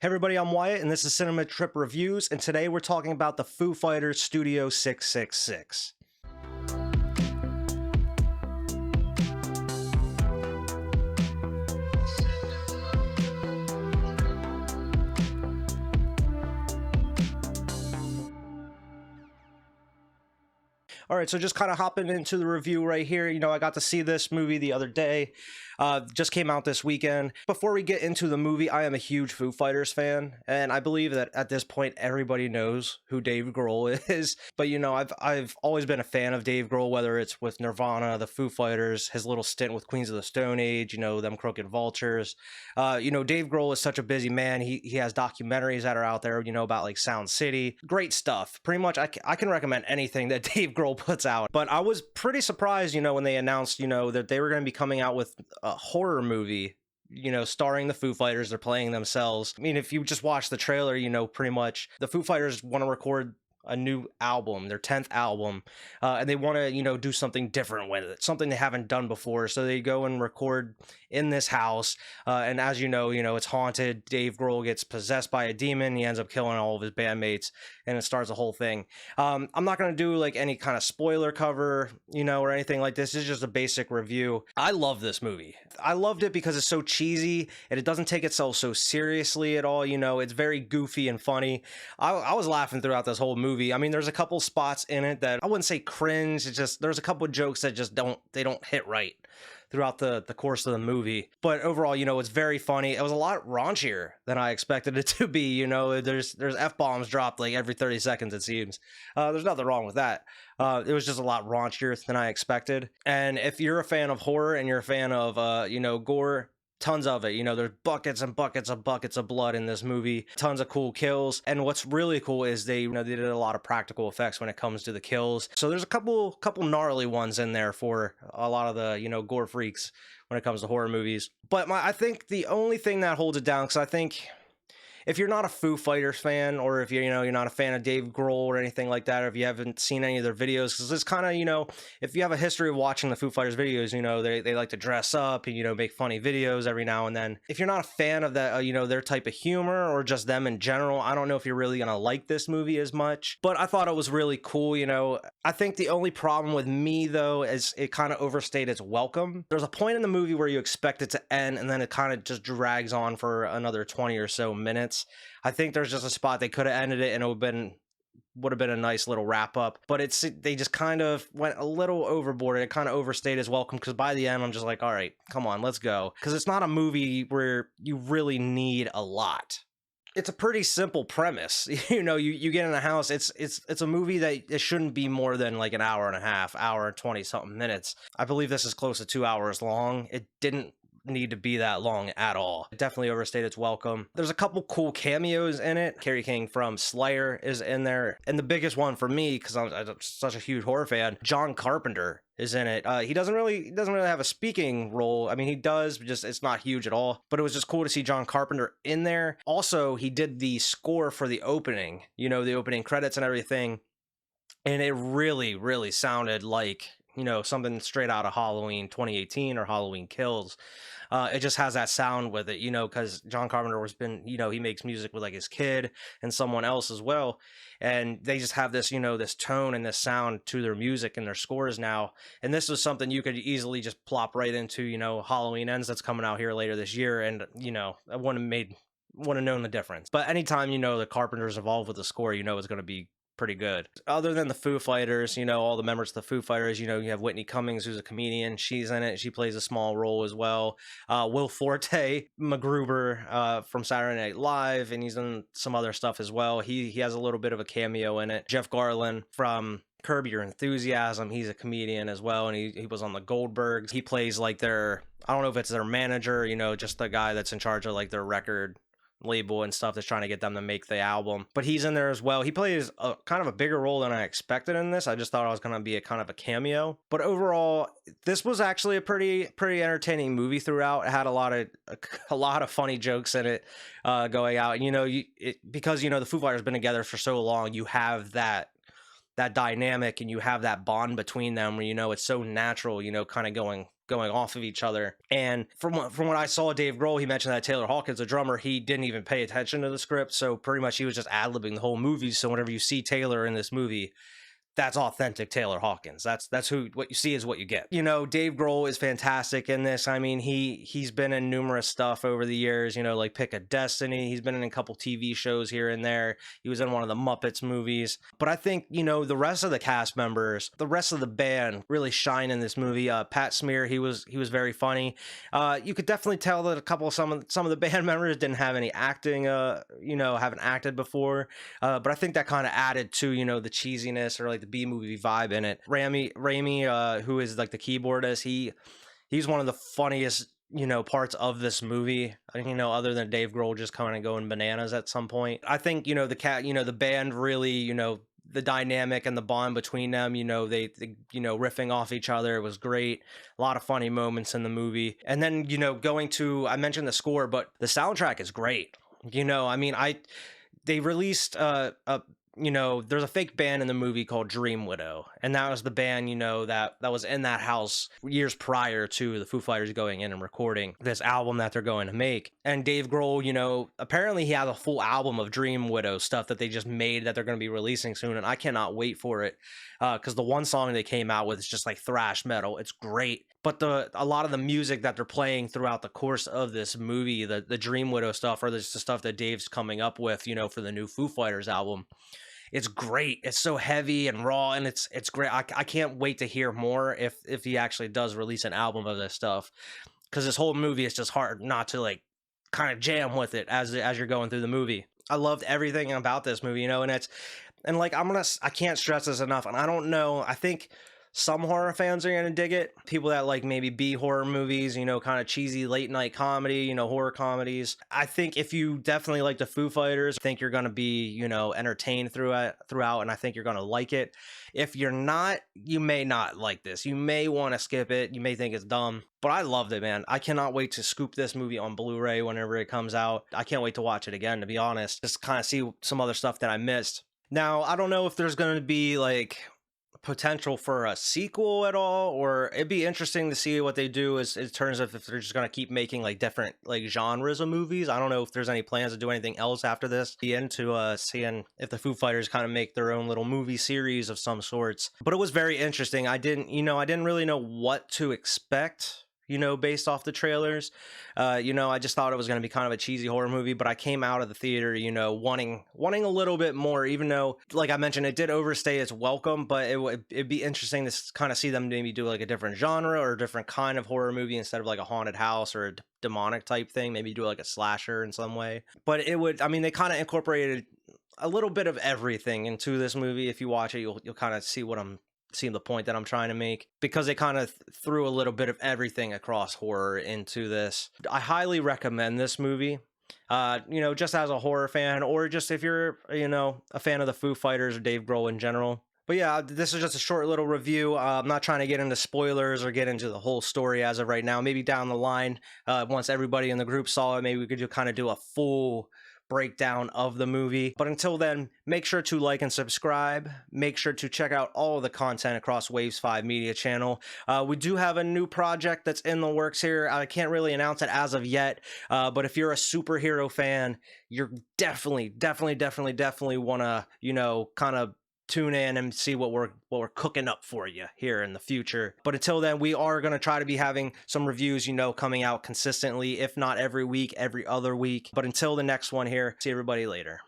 Hey everybody, I'm Wyatt, and this is Cinema Trip Reviews, and today we're talking about the Foo Fighters Studio 666. All right, so just kind of hopping into the review right here. I got to see this movie the other day. Just came out this weekend. Before we get into the movie, I am a huge Foo Fighters fan, and I believe that at this point everybody knows who Dave Grohl is. But I've always been a fan of Dave Grohl, whether it's with Nirvana, the Foo Fighters, his little stint with Queens of the Stone Age, them Crooked Vultures. Dave Grohl is such a busy man. He has documentaries that are out there, about like Sound City. Great stuff. Pretty much, I can recommend anything that Dave Grohl puts out. But I was pretty surprised, when they announced, that they were going to be coming out with a horror movie, starring the Foo Fighters. They're playing themselves. I mean, if you just watch the trailer, pretty much the Foo Fighters want to record a new album, their 10th album, and they want to, do something different with it, something they haven't done before. So they go and record in this house, and as you know, it's haunted. Dave Grohl gets possessed by a demon. He ends up killing all of his bandmates, and it starts a whole thing. I'm not going to do like any kind of spoiler cover, or anything like this. It's just a basic review. I love this movie. I loved it because it's so cheesy, and it doesn't take itself so seriously at all. It's very goofy and funny. I was laughing throughout this whole movie. I mean, there's a couple spots in it that I wouldn't say cringe. It's just there's a couple of jokes that just don't hit right throughout the course of the movie. But overall, it's very funny. It was a lot raunchier than I expected it to be. There's F-bombs dropped like every 30 seconds, it seems. There's nothing wrong with that. It was just a lot raunchier than I expected. And if you're a fan of horror and you're a fan of gore, tons of it. There's buckets and buckets of blood in this movie. Tons of cool kills. And what's really cool is they did a lot of practical effects when it comes to the kills. So there's a couple gnarly ones in there for a lot of the, gore freaks when it comes to horror movies. But I think the only thing that holds it down, because I think if you're not a Foo Fighters fan, or if you're not a fan of Dave Grohl or anything like that, or if you haven't seen any of their videos, because it's kind of, if you have a history of watching the Foo Fighters videos, they like to dress up and, make funny videos every now and then. If you're not a fan of that, their type of humor or just them in general, I don't know if you're really going to like this movie as much. But I thought it was really cool, I think the only problem with me, though, is it kind of overstayed its welcome. There's a point in the movie where you expect it to end, and then it kind of just drags on for another 20 or so minutes. I think there's just a spot they could have ended it and it would have been a nice little wrap up, but they just kind of went a little overboard. It kind of overstayed its welcome, because by the end I'm just like, all right, come on, let's go, because it's not a movie where you really need a lot. It's a pretty simple premise. You get in a house. It's a movie that it shouldn't be more than like an hour and a half, hour and 20 something minutes. I believe this is close to 2 hours long. It didn't need to be that long at all. It definitely overstayed its welcome. There's a couple cool cameos in it. Kerry King from Slayer is in there, and the biggest one for me, because I'm such a huge horror fan, John Carpenter is in it. He doesn't really have a speaking role. I mean, he does, but just it's not huge at all. But it was just cool to see John Carpenter in there. Also, he did the score for the opening, the opening credits and everything, and it really, really sounded like something straight out of Halloween 2018 or Halloween Kills. It just has that sound with it, because John Carpenter he makes music with like his kid and someone else as well. And they just have this, this tone and this sound to their music and their scores now. And this was something you could easily just plop right into, Halloween Ends that's coming out here later this year. And, I wouldn't have known the difference. But anytime, the Carpenter's involved with the score, it's going to be pretty good. Other than the Foo Fighters, all the members of the Foo Fighters, you have Whitney Cummings, who's a comedian. She's in it. She plays a small role as well. Will Forte, MacGruber from Saturday Night Live, and he's in some other stuff as well. He has a little bit of a cameo in it. Jeff Garlin from Curb Your Enthusiasm, he's a comedian as well, and he was on the Goldbergs. He plays like I don't know if it's their manager, just the guy that's in charge of like their record label and stuff that's trying to get them to make the album, but he's in there as well. He plays a kind of a bigger role than I expected in this. I just thought it was going to be a kind of a cameo, but overall this was actually a pretty entertaining movie throughout. It had a lot of funny jokes in it going out. Because the Foo Fighters have been together for so long, you have that dynamic and you have that bond between them where it's so natural, kind of going going off of each other. And from what I saw, Dave Grohl, he mentioned that Taylor Hawkins, the drummer, he didn't even pay attention to the script, so pretty much he was just ad-libbing the whole movie. So whenever you see Taylor in this movie, that's authentic Taylor Hawkins. That's who, what you see is what you get. You know, Dave Grohl is fantastic in this. I mean, he's been in numerous stuff over the years, you know, like Pick a Destiny. He's been in a couple TV shows here and there. He was in one of the Muppets movies. But I think, you know, the rest of the cast members, the rest of the band really shine in this movie. Pat Smear, he was very funny. You could definitely tell that a couple of some of the band members didn't have any acting, you know, haven't acted before. But I think that kind of added to, you know, the cheesiness or like the B-movie vibe in it. Raimi, who is like the keyboardist, he's one of the funniest, you know, parts of this movie, you know, other than Dave Grohl just kind of going bananas at some point. I think, you know, the band really, you know, the dynamic and the bond between them, you know, they you know, riffing off each other, it was great. A lot of funny moments in the movie. And then, you know, I mentioned the score, but the soundtrack is great. You know, I mean, they released you know, there's a fake band in the movie called Dream Widow, and that was the band, you know, that was in that house years prior to the Foo Fighters going in and recording this album that they're going to make. And Dave Grohl, you know, apparently he has a full album of Dream Widow stuff that they just made that they're going to be releasing soon, and I cannot wait for it, because the one song they came out with is just like thrash metal. It's great. But a lot of the music that they're playing throughout the course of this movie, the Dream Widow stuff, or the stuff that Dave's coming up with, you know, for the new Foo Fighters album, it's great. It's so heavy and raw, and it's great. I can't wait to hear more if he actually does release an album of this stuff, because this whole movie is just hard not to like kind of jam with it as you're going through the movie. I loved everything about this movie, you know, and like I can't stress this enough, and I don't know, I think some horror fans are gonna dig it. People that like maybe B horror movies, you know, kind of cheesy late night comedy, you know, horror comedies. I think if you definitely like the Foo Fighters, I think you're gonna be, you know, entertained throughout, and I think you're gonna like it. If you're not, you may not like this. You may want to skip it. You may think it's dumb, but I loved it, man. I cannot wait to scoop this movie on Blu-ray whenever it comes out. I can't wait to watch it again, to be honest. Just kind of see some other stuff that I missed. Now, I don't know if there's gonna be like potential for a sequel at all, or it'd be interesting to see what they do as in terms of if they're just going to keep making like different like genres of movies. I don't know if there's any plans to do anything else after this. Be into seeing if the Foo Fighters kind of make their own little movie series of some sorts. But it was very interesting. I didn't really know what to expect, you know, based off the trailers. You know, I just thought it was going to be kind of a cheesy horror movie, but I came out of the theater, you know, wanting a little bit more, even though, like I mentioned, it did overstay its welcome, but it'd be interesting to kind of see them maybe do like a different genre or a different kind of horror movie instead of like a haunted house or a demonic type thing, maybe do like a slasher in some way. But they kind of incorporated a little bit of everything into this movie. If you watch it, you'll kind of see what I'm seeing the point that I'm trying to make, because they kind of threw a little bit of everything across horror into this. I highly recommend this movie, you know, just as a horror fan, or just if you're, you know, a fan of the Foo Fighters or Dave Grohl in general. But yeah, this is just a short little review. I'm not trying to get into spoilers or get into the whole story as of right now. Maybe down the line, once everybody in the group saw it, maybe we could kind of do a full breakdown of the movie. But until then, make sure to like and subscribe. Make sure to check out all of the content across Waves 5 Media channel. We do have a new project that's in the works here. I can't really announce it as of yet, but if you're a superhero fan, you're definitely want to, you know, kind of tune in and see what we're cooking up for you here in the future. But until then, we are going to try to be having some reviews, you know, coming out consistently, if not every week, every other week. But until the next one here, see everybody later.